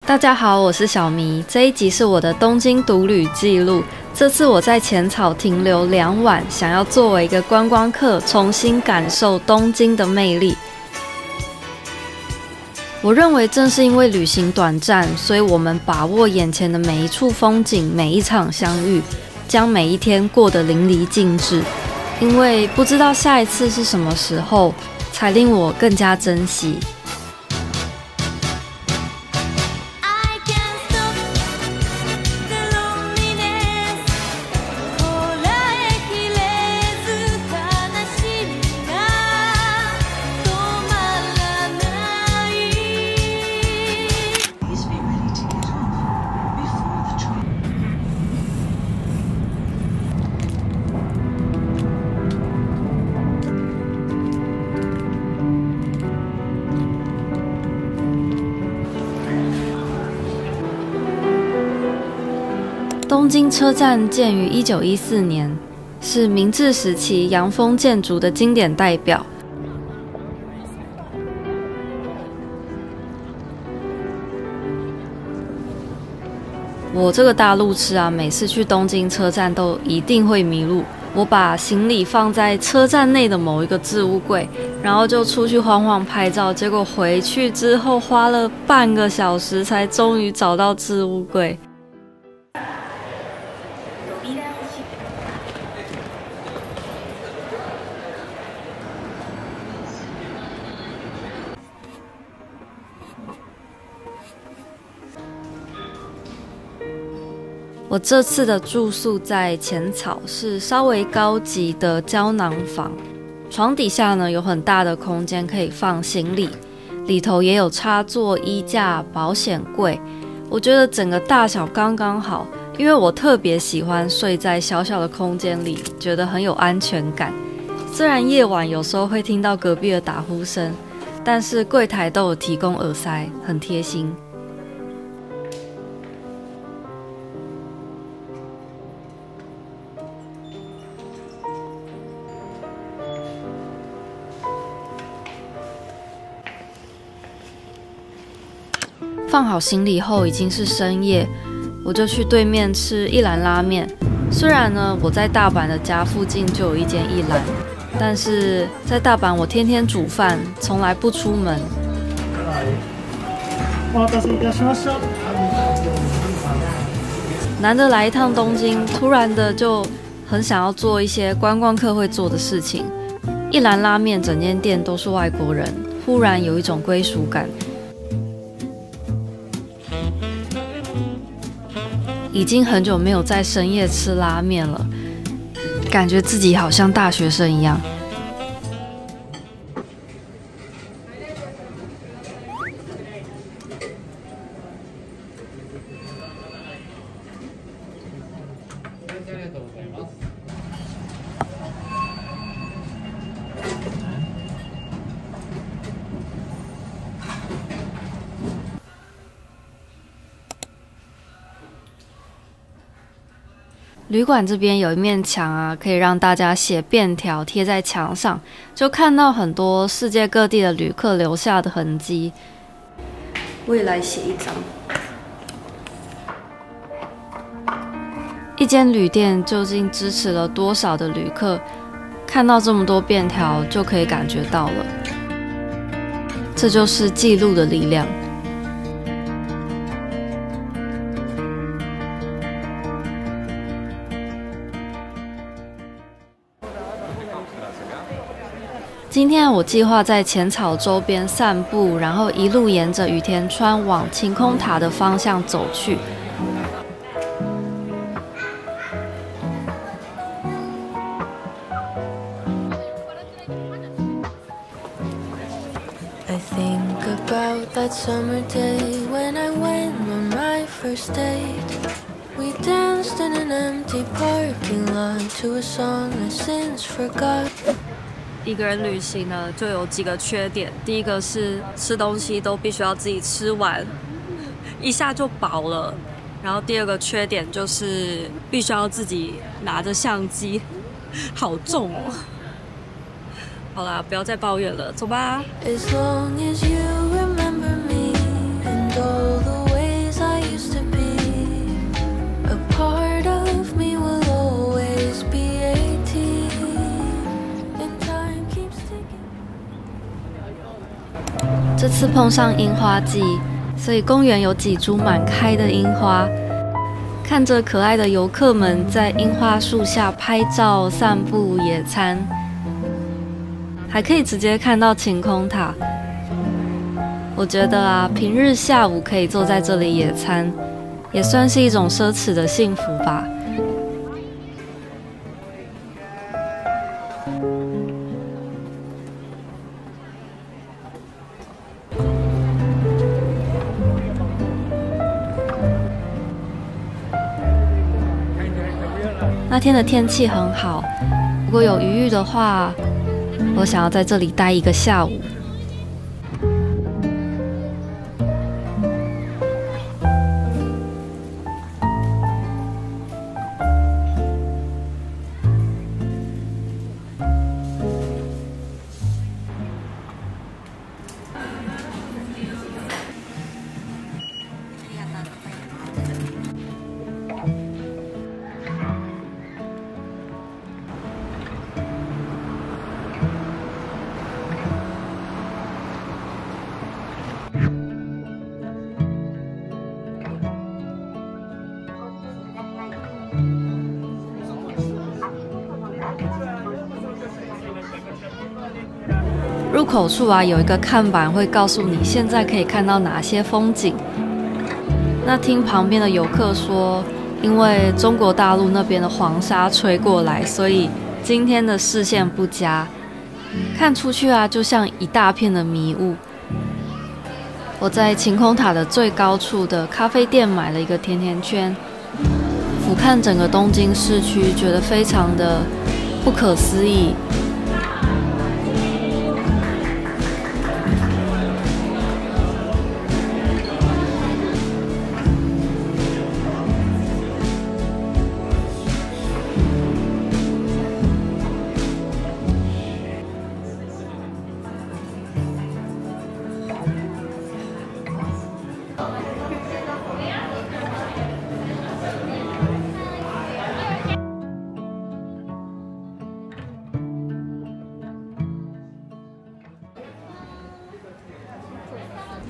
大家好，我是小迷。这一集是我的东京独旅记录。这次我在浅草停留2晚，想要作为一个观光客，重新感受东京的魅力。我认为正是因为旅行短暂，所以我们把握眼前的每一处风景，每一场相遇，将每一天过得淋漓尽致。因为不知道下一次是什么时候，才令我更加珍惜。东京车站建于1914年，是明治时期洋风建筑的经典代表。我这个大路痴啊，每次去东京车站都一定会迷路。我把行李放在车站内的某一个置物柜，然后就出去晃晃拍照，结果回去之后花了半个小时才终于找到置物柜。我这次的住宿在浅草，是稍微高级的胶囊房，床底下呢有很大的空间可以放行李，里头也有插座、衣架、保险柜，我觉得整个大小刚刚好，因为我特别喜欢睡在小小的空间里，觉得很有安全感。虽然夜晚有时候会听到隔壁的打呼声，但是柜台都有提供耳塞，很贴心。放好行李后已经是深夜，我就去对面吃一兰拉面。虽然呢，我在大阪的家附近就有一间一兰，但是在大阪我天天煮饭，从来不出门。难得来一趟东京，突然的就很想要做一些观光客会做的事情。一兰拉面整间店都是外国人，忽然有一种归属感。已经很久没有在深夜吃拉面了，感觉自己好像大学生一样。旅馆这边有一面墙啊，可以让大家写便条贴在墙上，就看到很多世界各地的旅客留下的痕迹。我也来写一张。一间旅店究竟支持了多少的旅客？看到这么多便条就可以感觉到了。这就是记录的力量。今天我计划在浅草周边散步，然后一路沿着羽田川往晴空塔的方向走去。I think about that summer day when I went on my first date. We danced in an empty parking lot to a song I since forgot. 一个人旅行呢，就有几个缺点。第一个是吃东西都必须要自己吃完，一下就饱了。然后第二个缺点就是必须要自己拿着相机，好重哦。好啦，不要再抱怨了，走吧。 As long as you remember me and all the ways 碰上樱花季，所以公园有几株满开的樱花。看着可爱的游客们在樱花树下拍照、散步、野餐，还可以直接看到晴空塔。我觉得啊，平日下午可以坐在这里野餐，也算是一种奢侈的幸福吧。那天的天气很好，如果有余裕的话，我想要在这里待一个下午。入口处啊，有一个看板会告诉你现在可以看到哪些风景。那听旁边的游客说，因为中国大陆那边的黄沙吹过来，所以今天的视线不佳，看出去啊就像一大片的迷雾。我在晴空塔的最高处的咖啡店买了一个甜甜圈，俯瞰整个东京市区，觉得非常的不可思议。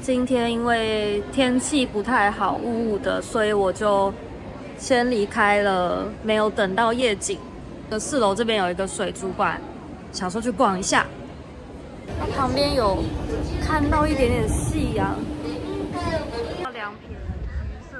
今天因为天气不太好，雾雾的，所以我就先离开了，没有等到夜景。4楼这边有一个水族馆，想说去逛一下。它旁边有看到一点点夕阳，2片橘色的。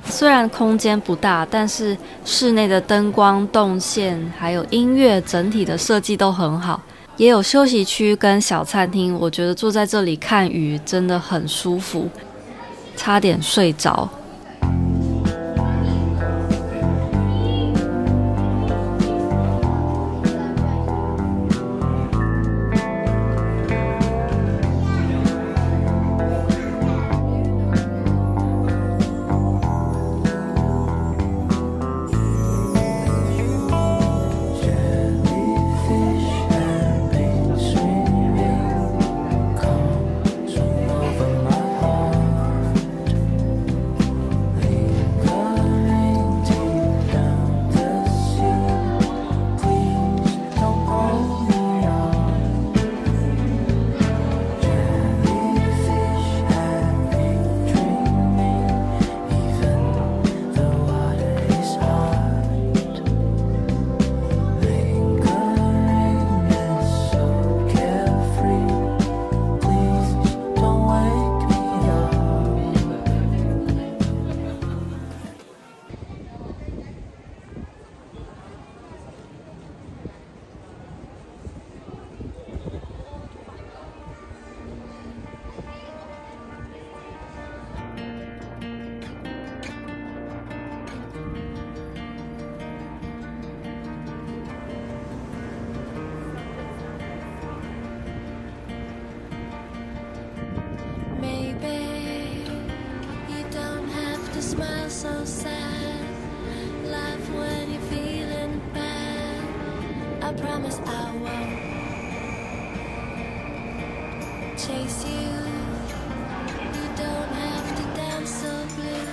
虽然空间不大，但是室内的灯光、动线还有音乐，整体的设计都很好。也有休息区跟小餐厅，我觉得坐在这里看鱼真的很舒服，差点睡着。Smile so sad, laugh when you're feeling bad. I promise I won't chase you. You don't have to dance so blue.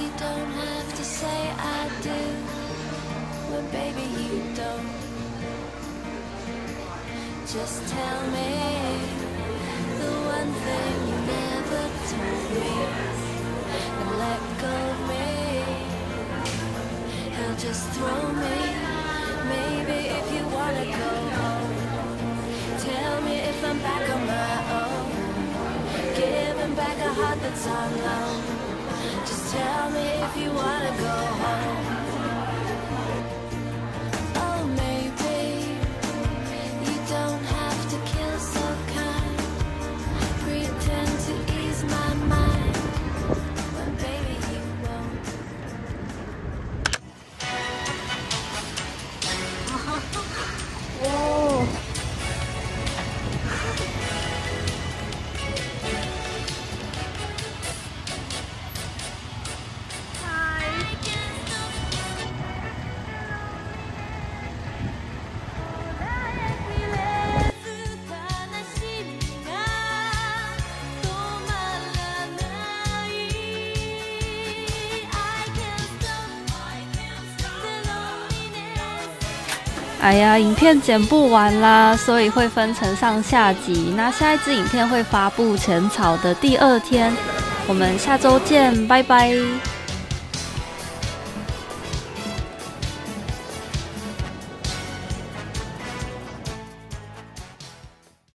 You don't have to say I do when baby you don't. Just tell me the one thing you never told me, and let go of me. He'll just throw me. Maybe if you wanna go home, tell me if I'm back on my own. Give him back a heart that's on loan. Just tell me if you wanna go home. Oh, maybe you don't have to kill so kind. Pretend to ease my mind, but baby you won't. Whoa.哎呀，影片剪不完啦，所以会分成上下集。那下一支影片会发布浅草的第2天，我们下周见，拜拜。